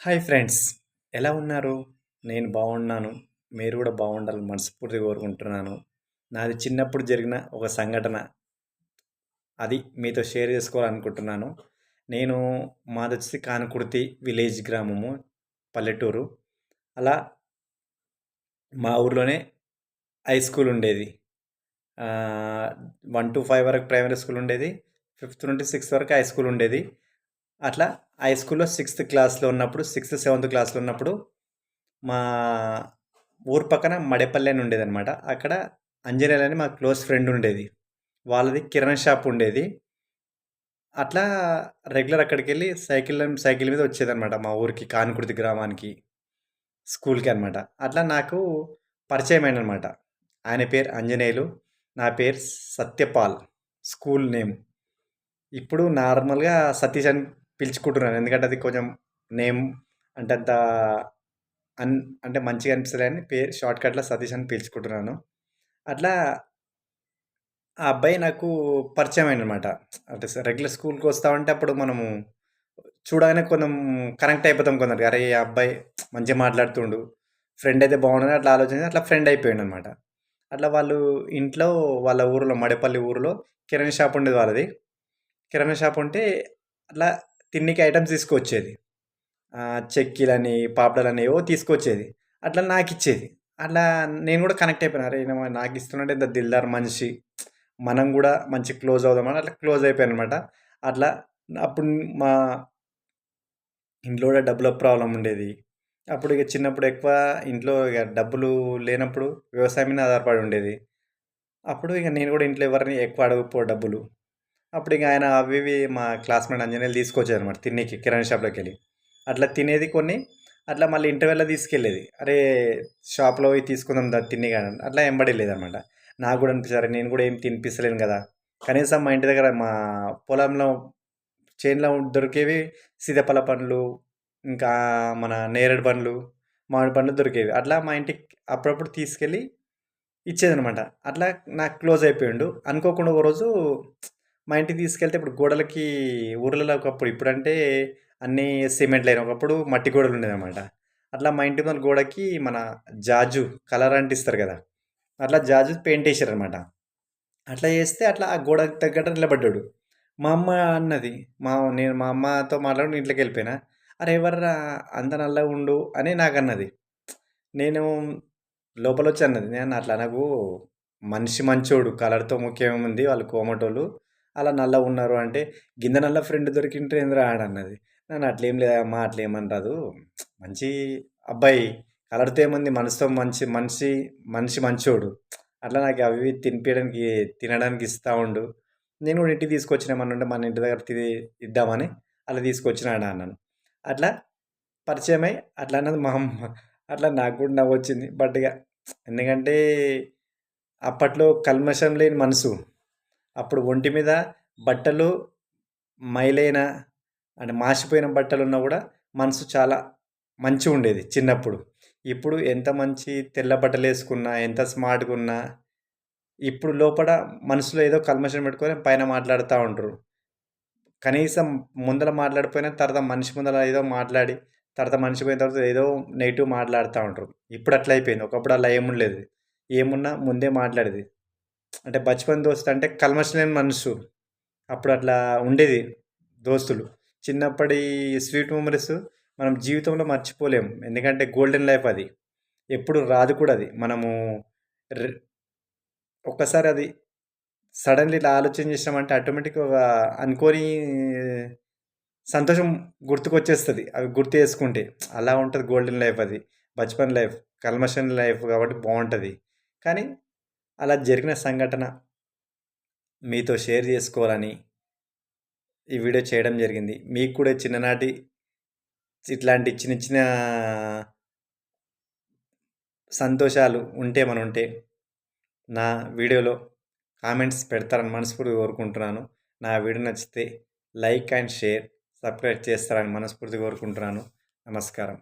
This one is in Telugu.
హాయ్ ఫ్రెండ్స్, ఎలా ఉన్నారు? నేను బాగున్నాను. మీరు కూడా బాగుండాలని మనస్ఫూర్తిగా కోరుకుంటున్నాను. నాది చిన్నప్పుడు జరిగిన ఒక సంఘటన, అది మీతో షేర్ చేసుకోవాలనుకుంటున్నాను. నేను మాదొచ్చేసి కానకుర్తి విలేజ్ గ్రామము, పల్లెటూరు. అలా మా ఊర్లోనే హై స్కూల్ ఉండేది. 1-5 వరకు ప్రైమరీ స్కూల్ ఉండేది. 5th నుండి 6th వరకు హై స్కూల్ ఉండేది. అట్లా హై స్కూల్‌లో 6th క్లాస్‌లో ఉన్నప్పుడు, 6th, 7th క్లాస్‌లో ఉన్నప్పుడు మా ఊరు పక్కన మడేపల్లి అని ఉండేదనమాట. అక్కడ అంజనేయులు అని మా క్లోజ్ ఫ్రెండ్ ఉండేది. వాళ్ళది కిరాణా షాప్ ఉండేది. అట్లా రెగ్యులర్ అక్కడికెళ్ళి సైకిల్ మీద వచ్చేదనమాట మా ఊరికి, కానుకుర్తి గ్రామానికి, స్కూల్‌కి అనమాట. అట్లా నాకు పరిచయమైండనమాట. ఆయన పేరు అంజనేయులు. నా పేరు సత్యపాల్. School name. ఇప్పుడు నార్మల్‌గా సతీష్ అని పిలుచుకుంటున్నాను. ఎందుకంటే అది కొంచెం నేమ్ అంటే అంత అన్ అంటే మంచిగా అనిపిస్తలేదని పేరు షార్ట్‌కట్‌లో సతీష్ అని పిలుచుకుంటున్నాను. అట్లా ఆ అబ్బాయి నాకు పరిచయమైండనమాట. అంటే రెగ్యులర్ స్కూల్‌కి వస్తా ఉంటే అప్పుడు మనము చూడగానే కొంచెం కనెక్ట్ అయిపోతాం కొందరికి. అరే! ఈ అబ్బాయి మంచిగా మాట్లాడుతుండు. ఫ్రెండ్ అయితే బాగుండని అట్లా ఆలోచించి అట్లా ఫ్రెండ్ అయిపోయిండనమాట. అట్లా వాళ్ళు ఇంట్లో వాళ్ళ ఊరిలో మడేపల్లి ఊరిలో కిరాణా షాప్ ఉండేది వాళ్ళది. కిరాణా షాప్ ఉంటే అట్లా తిన్నికి ఐటెమ్స్ తీసుకొచ్చేది. చెక్కీలని, పాపడాలని ఏవో తీసుకొచ్చేది. అట్లా నాకిచ్చేది. అట్లా నేను గూడా కనెక్ట్ అయిపోయాను. అరే! ఈయన నాకిస్తున్నాడంటే ఇంత దిల్‌దార్ మనిషి. మనం గూడా మంచి క్లోజ్ అవుదామని అట్లా క్లోజ్ అయిపోయాననమాట. అట్లా అప్పుడు మా ఇంట్లో గూడా డబ్బుల ప్రాబ్లమ్ ఉండేది. అప్పుడు ఇక చిన్నప్పుడు ఎక్కువ ఇంట్లో ఇగ డబ్బులు లేనప్పుడు వ్యవసాయం మీద ఆధారపడి ఉండేది. అప్పుడు ఇక నేను గూడా ఇంట్లో ఎవరిని ఎక్కువ అడగకపో డబ్బులు. అప్పుడు ఇక ఆయన అవి ఇవి మా క్లాస్‌మేట్ అంజనేయులు తీసుకొచ్చేదనమాట తిన్నికి కిరాణా షాప్‌లోకెళ్ళి. అట్లా తినేది కొన్ని, అట్లా మళ్ళీ ఇంటర్వెల్‌లో తీసుకెళ్ళేది. అరే! షాప్‌లో పోయి తీసుకుందాం దా తిన్ని గాని అట్లా ఎంబడెళ్ళేదనమాట. నాకు గూడా అనిపించేది అరే! నేను గూడా ఏం తినిపిస్తలేను గదా! కనీసం మా ఇంటి దగ్గర మా పొలంలో చేనులో దొరికేవి సీతాఫల పండ్లు, ఇంకా మన నేరేడు పండ్లు, మామిడి పండ్లు దొరికేవి. అట్లా మా ఇంటికి అప్పుడప్పుడు తీసుకెళ్ళి ఇచ్చేదనమాట. అట్లా నాకు క్లోజ్ అయిపోయిండు. అనుకోకుండా ఒక రోజు మా ఇంటికి తీసుకెళ్తే ఇప్పుడు గోడలకి ఊర్లలో ఒకప్పుడు ఇప్పుడంటే అన్నీ సిమెంట్ లైన్. ఒకప్పుడు మట్టి గోడలు ఉండేదనమాట. అట్లా మా ఇంటి ముందల గోడకి మన జాజు కలర్ అంటిస్తారు గదా! అట్లా జాజు పెయింట్ ఏసిర్రనమాట. అట్లా ఏస్తే అట్లా ఆ గోడకి తగ్గట్టు నిలబడ్డాడు. మా అమ్మ అన్నది. మా అమ్మతో మాట్లాడుకుంటూ ఇంట్లోకెళ్ళిపోయినా. "అరే! ఎవర్రా అంత నల్లగుండు" అని నాకన్నది. నేను లోపలొచ్చి అన్నది. నేను అట్లా అనకు. మనిషి మంచోడు. కలర్‌తో ముఖ్యమేముంది. వాళ్ళు కోమటోళ్ళు. అలా నల్లగున్నారు అంటే, "గింత నల్ల ఫ్రెండ్ దొరికింట్రేందిరా" అనన్నది. నేను అట్లేం లేదమ్మా అట్లేమనరాదు. మంచి అబ్బాయి. కలర్‌తో ఏముంది మనసుతో మనిషి మంచోడు. అట్లా నాకు అవి ఇవి తినడానికి ఇస్తా ఉండు. నేను గూడా ఇంటికి తీసుకొచ్చిన ఏమన్నుంటే మన ఇంటి దగ్గర ఇద్దామని అలా తీసుకొచ్చినా అన్నాను. అట్లా పరిచయమై అట్లా అన్నది మా అమ్మ. అట్లా నాకు కూడా నవ్వొచ్చింది. బట్ ఇగ ఎందుకంటే అప్పట్లో కల్మషం లేని మనసు. అప్పుడు ఒంటి మీద బట్టలు మైలైన అంటే మాసిపోయిన బట్టలున్నా గూడా మనసు చాలా మంచిగుండేది చిన్నప్పుడు. ఇప్పుడు ఎంత మంచి తెల్ల బట్టలేసుకున్నా, ఎంత స్మార్ట్‌గున్నా, ఇప్పుడు లోపట మనసులో ఏదో కల్మషం పెట్టుకొని పైన మాట్లాడుతా ఉంటారు. కనీసం ముందల మాట్లాడకపోయినా తర్వాత మనిషి ముందల ఏదో మాట్లాడి, తర్వాత మనిషి పోయిన తర్వాత ఏదో నెగెటివ్ మాట్లాడుతా ఉంటారు. ఇప్పుడు అట్లా అయిపోయింది. ఒకప్పుడు అలా ఏముండలేదు. ఏమున్నా ముందే మాట్లాడేది. అంటే బచ్‌పన్ దోస్త్ అంటే కల్మషం లేని మనసు. అప్పుడు అట్లా ఉండేది దోస్తులు. చిన్నప్పటి స్వీట్ మెమోరీస్ మనం జీవితంలో మర్చిపోలేము. ఎందుకంటే గోల్డెన్ లైఫ్ అది. ఎప్పుడు రాదు కూడా అది. మనము ర్ ఒక్కసారి అది సడెన్‌లీ ఇట్లా ఆలోచన చేసినామంటే ఆటోమేటిక్‌గా ఒక అనుకోని సంతోషం గుర్తుకొచ్చేస్తది. అవి గుర్తు చేసుకుంటే. అలా ఉంటది గోల్డెన్ లైఫ్ అది. బచ్‌పన్ లైఫ్. కల్మషం లైఫ్ కాబట్టి బావుంటది. కానీ అలా జరిగిన సంఘటన మీతో షేర్ చేసుకోవాలని ఈ వీడియో చేయడం జరిగింది. మీకు కూడా చిన్ననాటి ఇట్లాంటి చిన్న చిన్న సంతోషాలు ఉంటే నా వీడియోలో కామెంట్స్ పెడతారని మనస్ఫూర్తిగా కోరుకుంటున్నాను. నా వీడియో నచ్చితే లైక్ అండ్ షేర్, సబ్స్క్రైబ్ చేస్తారని మనస్ఫూర్తిగా కోరుకుంటున్నాను. నమస్కారం.